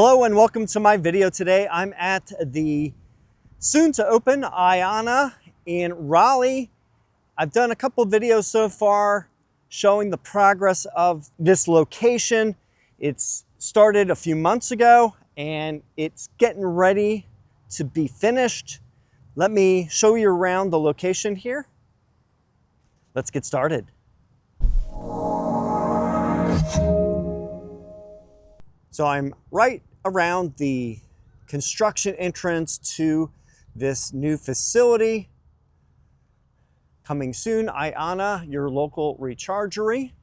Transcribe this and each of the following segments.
Hello and welcome to my video today. I'm at the soon to open IONNA in Raleigh. I've done a couple of videos so far showing the progress of this location. It's started a few months ago and it's getting ready to be finished. Let me show you around the location here. Let's get started. So I'm right around the construction entrance to this new facility. Coming soon, IONNA, your local Rechargery.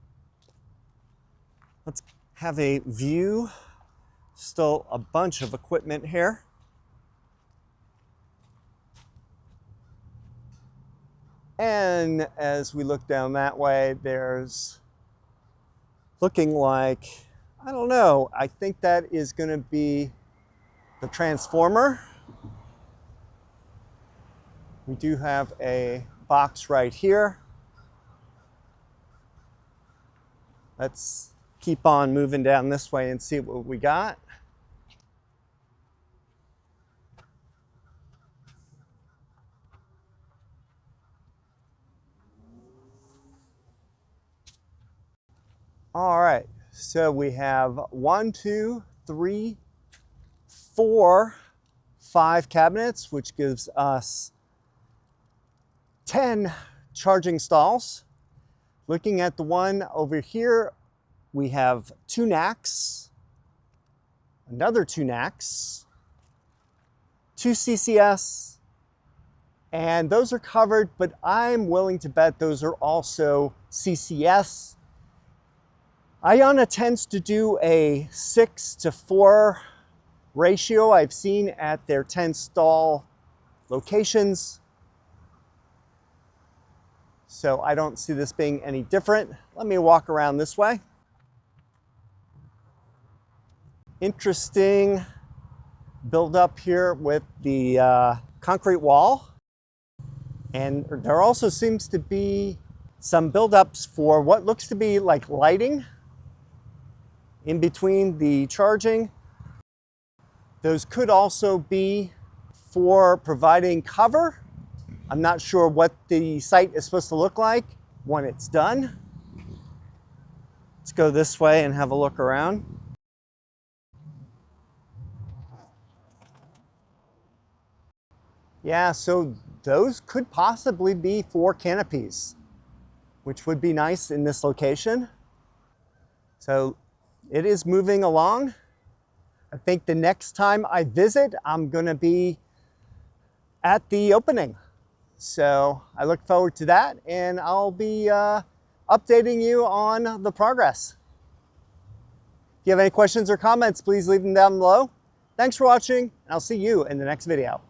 Let's have a view. Still a bunch of equipment here. And as we look down that way, there's looking like, I don't know, I think that is going to be the transformer. We do have a box right here. Let's keep on moving down this way and see what we got. All right, so we have 1, 2, 3, 4, 5 cabinets, which gives us 10 charging stalls. Looking at the one over here, we have 2 NACs, another 2 NACs, 2 CCS, and those are covered, but I'm willing to bet those are also CCS. IONNA tends to do a 6:4 ratio I've seen at their 10 stall locations. So I don't see this being any different. Let me walk around this way. Interesting build up here with the concrete wall. And there also seems to be some buildups for what looks to be like lighting in between the charging. Those could also be for providing cover. I'm not sure what the site is supposed to look like when it's done. Let's go this way and have a look around. Yeah, so those could possibly be for canopies, which would be nice in this location. So it is moving along. I think the next time I visit, I'm gonna be at the opening. So I look forward to that, and I'll be updating you on the progress. If you have any questions or comments, please leave them down below. Thanks for watching, and I'll see you in the next video.